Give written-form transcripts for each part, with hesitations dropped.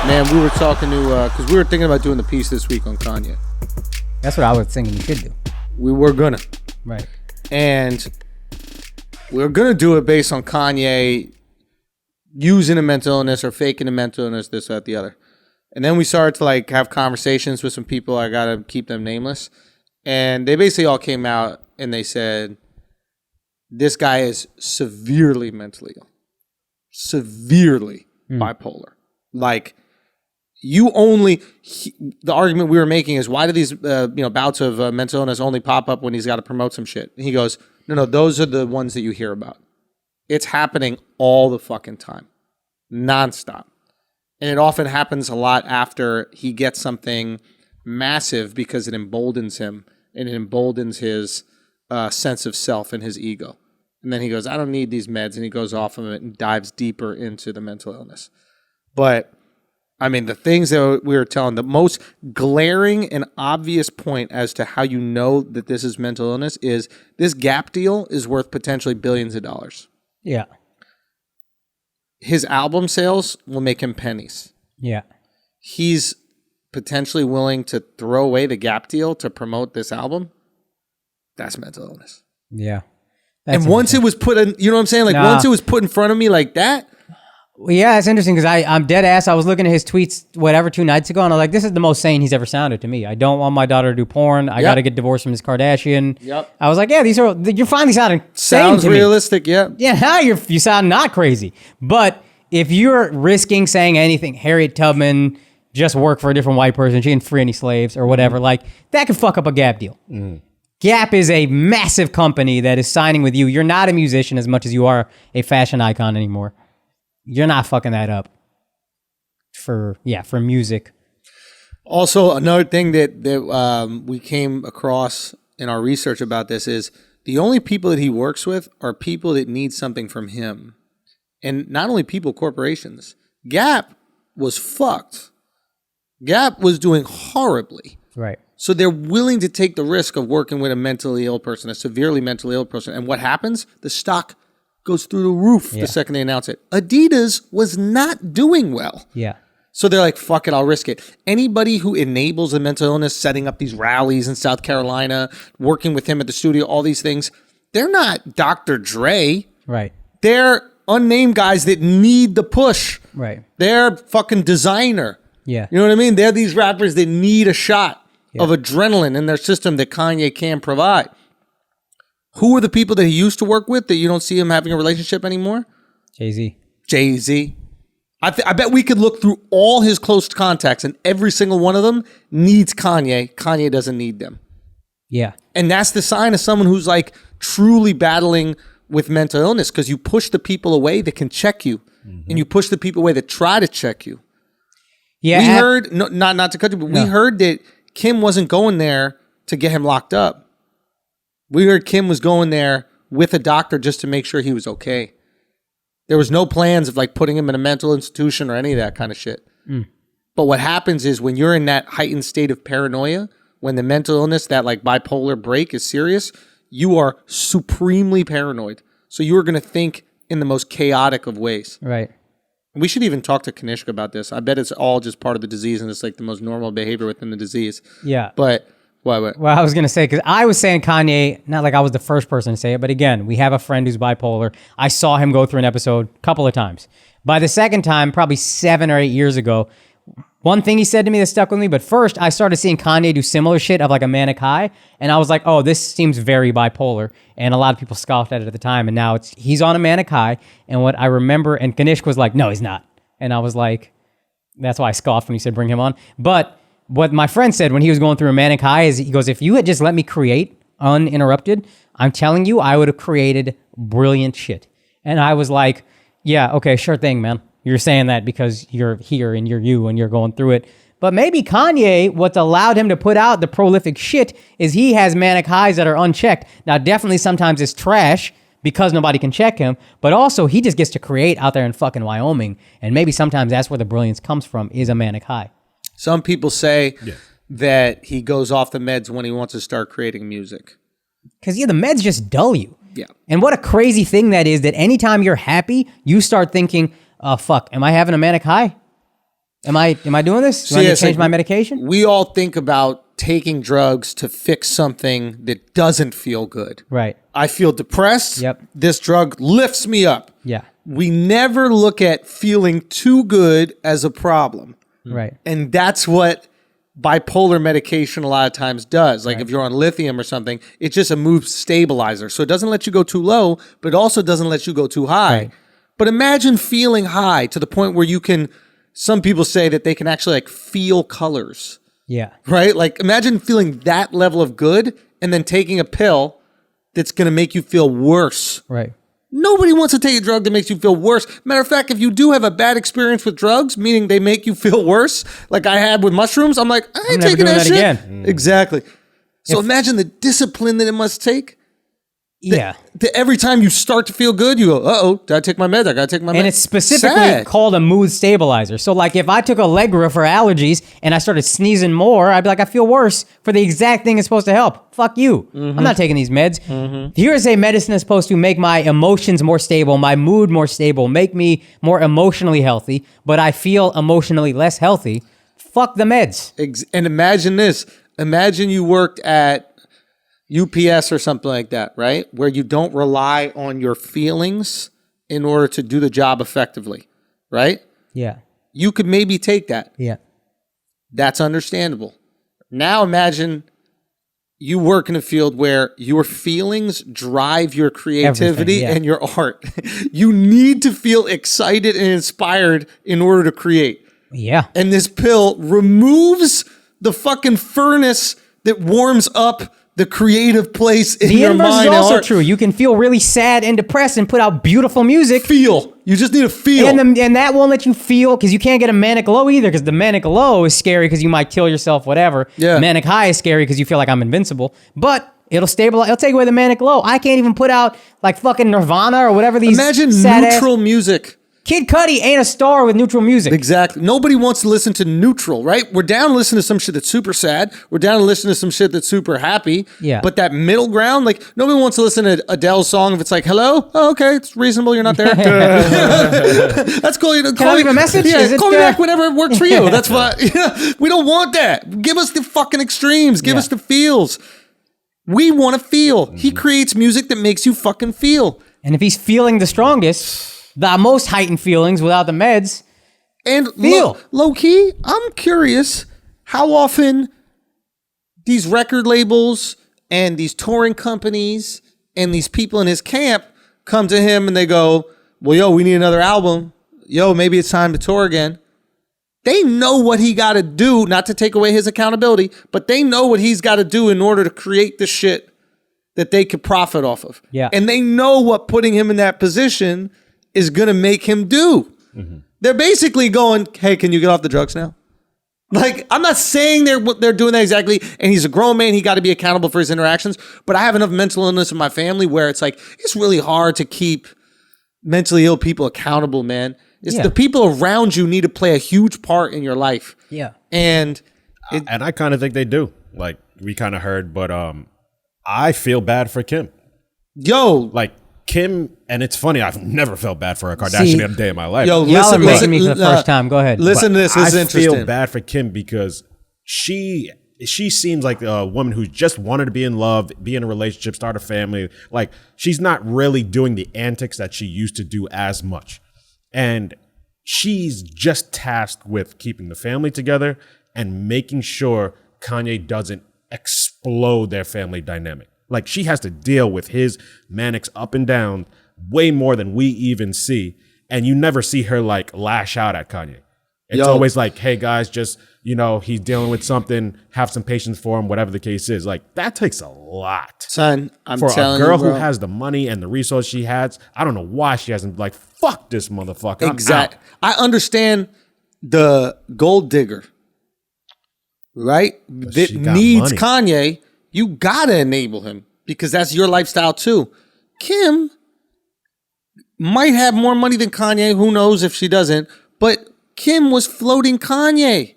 Man, we were talking to, because we were thinking about doing the piece this week on Kanye. That's what I was thinking you should do. We were gonna. Right. And we were gonna do it based on Kanye using a mental illness or faking a mental illness, this, that, the other. And then we started to like have conversations with some people. I gotta keep them nameless. And they basically all came out and they said, this guy is severely mentally ill. Severely bipolar. Like, the argument we were making is, why do these bouts of mental illness only pop up when he's got to promote some shit? And he goes, no, those are the ones that you hear about. It's happening all the fucking time. Nonstop. And it often happens a lot after he gets something massive because it emboldens him and it emboldens his sense of self and his ego. And then he goes, I don't need these meds. And he goes off of it and dives deeper into the mental illness. But, I mean, the things that we were telling, the most glaring and obvious point as to how you know that this is mental illness is this Gap deal is worth potentially billions of dollars. Yeah. His album sales will make him pennies. Yeah. He's potentially willing to throw away the Gap deal to promote this album. That's mental illness. Yeah. And once it was put in, you know what I'm saying? Like, once it was put in front of me like that. Well, yeah, it's interesting because I'm dead ass. I was looking at his tweets, 2 nights ago, and I was like, this is the most sane he's ever sounded to me. I don't want my daughter to do porn. I got to get divorced from this Kardashian. Yep. I was like, yeah, you're finally sounding sane Sounds to me. realistic, yeah. Yeah, now you sound not crazy. But if you're risking saying anything, Harriet Tubman just worked for a different white person, she didn't free any slaves or whatever, like, that could fuck up a Gap deal. Gap is a massive company that is signing with you. You're not a musician as much as you are a fashion icon anymore. You're not fucking that up for music. Also, another thing that we came across in our research about this is the only people that he works with are people that need something from him. And not only people, corporations. Gap was fucked. Gap was doing horribly. Right. So they're willing to take the risk of working with a mentally ill person, a severely mentally ill person. And what happens? The stock goes through the roof the second they announce it. Adidas was not doing well. Yeah. So they're like, fuck it, I'll risk it. Anybody who enables a mental illness, setting up these rallies in South Carolina, working with him at the studio, all these things, they're not Dr. Dre. Right. They're unnamed guys that need the push. Right. They're fucking designer. Yeah. You know what I mean? They're these rappers that need a shot of adrenaline in their system that Kanye can provide. Who are the people that he used to work with that you don't see him having a relationship anymore? Jay-Z. Jay-Z. I bet we could look through all his close contacts and every single one of them needs Kanye. Kanye doesn't need them. Yeah. And that's the sign of someone who's like truly battling with mental illness, because you push the people away that can check you and you push the people away that try to check you. Yeah. We heard, not to cut you, but we heard that Kim wasn't going there to get him locked up. We heard Kim was going there with a doctor just to make sure he was okay. There was no plans of like putting him in a mental institution or any of that kind of shit. But what happens is when you're in that heightened state of paranoia, when the mental illness, that like bipolar break is serious, you are supremely paranoid. So you are going to think in the most chaotic of ways. Right. We should even talk to Kanishka about this. I bet it's all just part of the disease and it's like the most normal behavior within the disease. Yeah. But what? Well, I was going to say, because I was saying Kanye, not like I was the first person to say it, but again, we have a friend who's bipolar. I saw him go through an episode a couple of times. By the second time, probably 7 or 8 years ago, one thing he said to me that stuck with me, but first I started seeing Kanye do similar shit of like a manic high, and I was like, oh, this seems very bipolar, and a lot of people scoffed at it at the time, and now he's on a manic high, and what I remember, and Kanishk was like, no, he's not. And I was like, that's why I scoffed when he said bring him on. But what my friend said when he was going through a manic high is, he goes, if you had just let me create uninterrupted, I'm telling you, I would have created brilliant shit. And I was like, yeah, okay, sure thing, man. You're saying that because you're here and you're you and you're going through it. But maybe Kanye, what's allowed him to put out the prolific shit is he has manic highs that are unchecked. Now, definitely sometimes it's trash because nobody can check him, but also he just gets to create out there in fucking Wyoming. And maybe sometimes that's where the brilliance comes from, is a manic high. Some people say that he goes off the meds when he wants to start creating music. Because, the meds just dull you. Yeah. And what a crazy thing that is, that anytime you're happy, you start thinking, oh, fuck, am I having a manic high? Am I doing this? Do I need to change my medication? We all think about taking drugs to fix something that doesn't feel good. Right. I feel depressed. Yep. This drug lifts me up. Yeah. We never look at feeling too good as a problem. Right. And that's what bipolar medication a lot of times does. Like if you're on lithium or something, it's just a mood stabilizer. So it doesn't let you go too low, but it also doesn't let you go too high. Right. But imagine feeling high to the point where you can, some people say that they can actually like feel colors, Yeah. right? Like imagine feeling that level of good and then taking a pill that's going to make you feel worse. Right. Nobody wants to take a drug that makes you feel worse. Matter of fact, if you do have a bad experience with drugs, meaning they make you feel worse, like I had with mushrooms, I'm like, I ain't never taking doing that that shit. again. Exactly. So imagine the discipline that it must take. Yeah. That every time you start to feel good, you go, uh-oh, did I take my meds? I got to take my meds. And it's specifically Sad. called a mood stabilizer. So like if I took Allegra for allergies and I started sneezing more, I'd be like, I feel worse for the exact thing it's supposed to help. Fuck you. I'm not taking these meds. Here's a medicine that's supposed to make my emotions more stable, my mood more stable, make me more emotionally healthy, but I feel emotionally less healthy. Fuck the meds. And imagine this. Imagine you worked at UPS or something like that, right? Where you don't rely on your feelings in order to do the job effectively, right? Yeah. You could maybe take that. Yeah. That's understandable. Now imagine you work in a field where your feelings drive your creativity Everything, yeah. and your art. You need to feel excited and inspired in order to create. Yeah. And this pill removes the fucking furnace that warms up the creative place in The your inverse mind is and also heart. true. You can feel really sad and depressed and put out beautiful music. Feel. You just need to feel. And that won't let you feel because you can't get a manic low either because the manic low is scary because you might kill yourself, whatever. Yeah. Manic high is scary because you feel like I'm invincible. But it'll stabilize. It'll take away the manic low. I can't even put out like fucking Nirvana or whatever these. Imagine sad-ass- neutral music. Kid Cudi ain't a star with neutral music. Exactly. Nobody wants to listen to neutral, right? We're down to listen to some shit that's super sad. We're down to listen to some shit that's super happy. Yeah. But that middle ground, like nobody wants to listen to Adele's song if it's like, hello? Oh, okay. It's reasonable. You're not there. That's cool. Can I leave a message? Yeah, Is it, call me back whenever it works for you. That's why we don't want that. Give us the fucking extremes. Give us the feels. We want to feel. He creates music that makes you fucking feel. And if he's feeling the strongest, the most heightened feelings without the meds, And feel. low key, I'm curious how often these record labels and these touring companies and these people in his camp come to him and they go, well, yo, we need another album. Yo, maybe it's time to tour again. They know what he got to do, not to take away his accountability, but they know what he's got to do in order to create the shit that they could profit off of. Yeah. And they know what putting him in that position is going to make him do. They're basically going, hey, can you get off the drugs now? Like, I'm not saying they're doing that exactly, and he's a grown man, he got to be accountable for his interactions, but I have enough mental illness in my family where it's like, it's really hard to keep mentally ill people accountable, man. It's the people around you need to play a huge part in your life. yeah. And I kind of think they do. Like, we kind of heard, but I feel bad for Kim. Yo, Like, Kim, and it's funny, I've never felt bad for a Kardashian in a day of my life. yo, Y'all are making me for the uh, first time. Go ahead. Listen to this. This is I interesting. feel bad for Kim because she seems like a woman who just wanted to be in love, be in a relationship, start a family. Like, she's not really doing the antics that she used to do as much. And she's just tasked with keeping the family together and making sure Kanye doesn't explode their family dynamic. Like, she has to deal with his manics up and down way more than we even see. And you never see her like lash out at Kanye. It's always like, hey guys, just, he's dealing with something, have some patience for him, whatever the case is. Like, that takes a lot. Son, I'm For telling a girl you, bro. who has the money and the resources she has, I don't know why she hasn't like, fuck this motherfucker. Exactly. I understand the gold digger, right? That she got needs money. Kanye. You gotta enable him because that's your lifestyle too. Kim might have more money than Kanye. Who knows if she doesn't? But Kim was floating Kanye.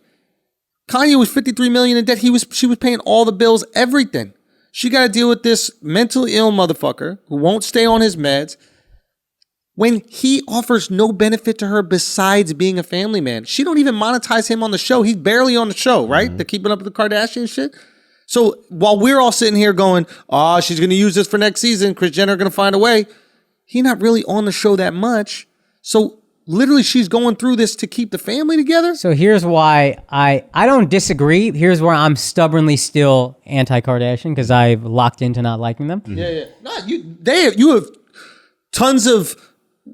Kanye was 53 million in debt. She was paying all the bills, everything. She got to deal with this mentally ill motherfucker who won't stay on his meds. when he offers no benefit to her besides being a family man. She don't even monetize him on the show. He's barely on the show, right? The Keeping Up with the Kardashian shit. So while we're all sitting here going, oh, she's going to use this for next season, Kris Jenner going to find a way, he's not really on the show that much. So literally she's going through this to keep the family together. So here's why I don't disagree. Here's where I'm stubbornly still anti-Kardashian because I've locked into not liking them. Yeah. No, you have tons of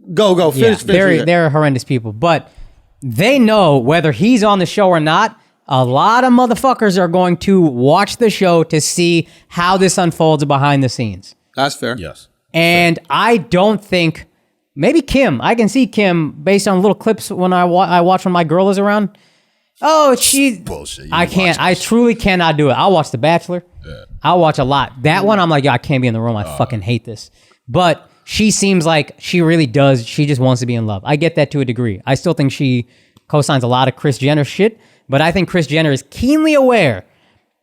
finish. They're horrendous people, but they know whether he's on the show or not. A lot of motherfuckers are going to watch the show to see how this unfolds behind the scenes. That's fair. Yes. And I don't think, maybe Kim, I can see Kim based on little clips when I watch when my girl is around. Oh, she's bullshit. I truly cannot do it. I'll watch The Bachelor. Yeah. I'll watch a lot. That one, I'm like, I can't be in the room. I fucking hate this. But she seems like she really does. She just wants to be in love. I get that to a degree. I still think she co-signs a lot of Kris Jenner shit. But I think Kris Jenner is keenly aware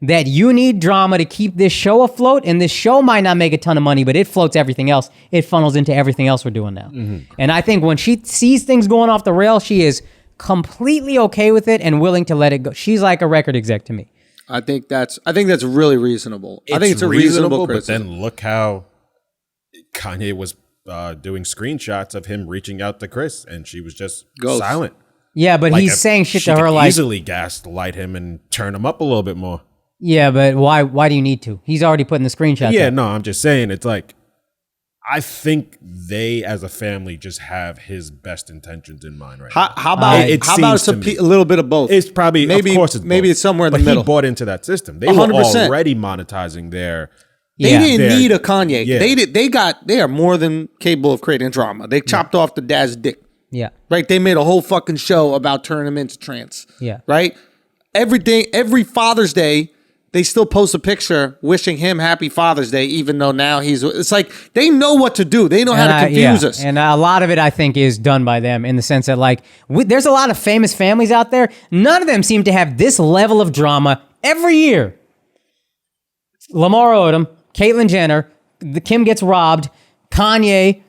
that you need drama to keep this show afloat, and this show might not make a ton of money, but it floats everything else. It funnels into everything else we're doing now. Mm-hmm. And I think when she sees things going off the rail, she is completely okay with it and willing to let it go. She's like a record exec to me. I think that's really reasonable. I think it's a reasonable criticism. But then look how Kanye was doing screenshots of him reaching out to Kris, and she was just silent. Yeah, but he's saying shit to her like easily gaslight him and turn him up a little bit more. Yeah, but why do you need to? He's already putting the screenshots. Yeah, up. no, I'm just saying it's like I think they as a family just have his best intentions in mind right now. How about it's a little bit of both? It's probably maybe of course it's maybe both. it's somewhere in the but middle. He bought into that system. They 100%. were already monetizing their. They didn't need a Kanye. Yeah. They are more than capable of creating drama. They chopped off the dad's dick. Yeah. Right? They made a whole fucking show about turning him into trans. Yeah. Right? Every Father's Day, they still post a picture wishing him happy Father's Day, even though now it's like they know what to do. They know how to confuse us. And a lot of it, I think, is done by them in the sense that, like, there's a lot of famous families out there. None of them seem to have this level of drama every year. Lamar Odom, Caitlyn Jenner, the Kim gets robbed, Kanye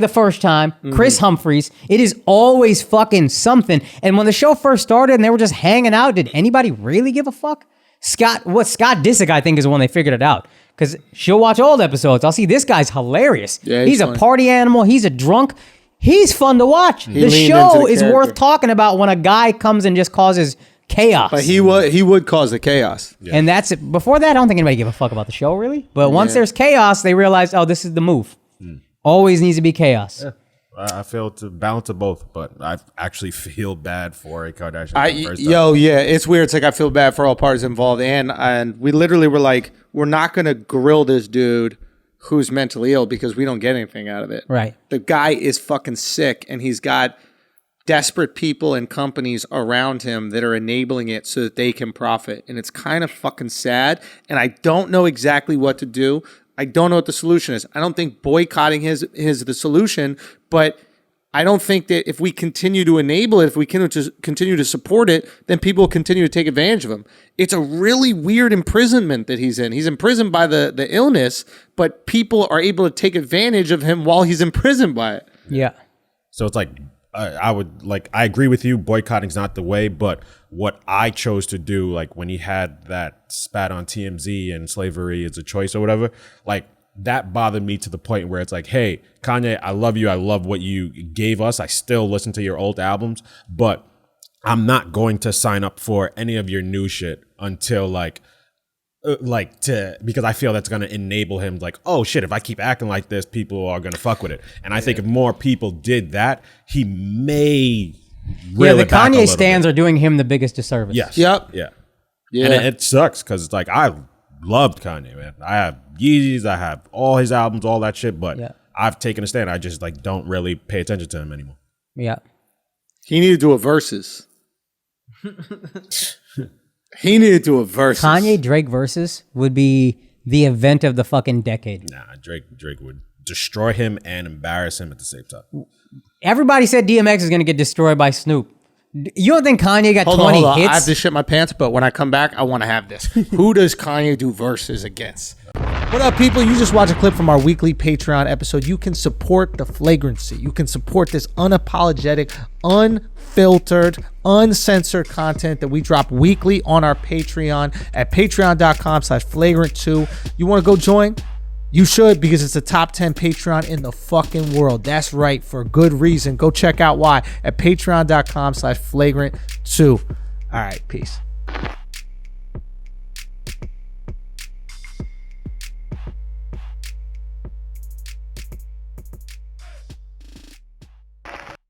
the first time, Chris Humphries. It is always fucking something. And when the show first started and they were just hanging out, did anybody really give a fuck? Scott Disick, I think, is when they figured it out. Because she'll watch old episodes. I'll see this guy's hilarious. Yeah, he's a party animal. He's a drunk. He's fun to watch. The show is worth talking about when a guy comes and just causes chaos. But he would cause the chaos. Yeah. And that's it. Before that, I don't think anybody gave a fuck about the show, really. But once there's chaos, they realize, oh, this is the move. Always needs to be chaos. Yeah. I feel to balance of both, but I actually feel bad for a Kardashian. It's weird. It's like I feel bad for all parties involved, and we literally were like, we're not gonna grill this dude who's mentally ill because we don't get anything out of it. Right. The guy is fucking sick, and he's got desperate people and companies around him that are enabling it so that they can profit, and it's kind of fucking sad. And I don't know exactly what to do. I don't know what the solution is. I don't think boycotting is the solution, but I don't think that if we continue to enable it, if we continue to support it, then people will continue to take advantage of him. It's a really weird imprisonment that he's in. He's imprisoned by the illness, but people are able to take advantage of him while he's imprisoned by it. Yeah. So it's like, I agree with you. Boycotting's not the way, but what I chose to do, like when he had that spat on TMZ and slavery is a choice or whatever, like that bothered me to the point where it's like, hey, Kanye, I love you. I love what you gave us. I still listen to your old albums, but I'm not going to sign up for any of your new shit until because I feel that's going to enable him like, oh shit, if I keep acting like this, people are going to fuck with it. And I think if more people did that, he may the Kanye stans are doing him the biggest disservice. Yes. Yep. Yeah. And it sucks because it's like, I loved Kanye, man. I have Yeezys, I have all his albums, all that shit, but I've taken a stand. I just like don't really pay attention to him anymore. Yeah. He needed to do a versus. Kanye Drake versus would be the event of the fucking decade. Nah, Drake would destroy him and embarrass him at the same time. Everybody said DMX is going to get destroyed by Snoop. You don't think Kanye got 20 hits? I have to shit my pants, but when I come back, I want to have this. Who does Kanye do verses against? What up, people? You just watched a clip from our weekly Patreon episode. You can support the flagrancy. You can support this unapologetic, unfiltered, uncensored content that we drop weekly on our Patreon at patreon.com/flagrant2. You want to go join? You should, because it's the top 10 Patreon in the fucking world. That's right, for good reason. Go check out why at patreon.com/flagrant2. All right, peace.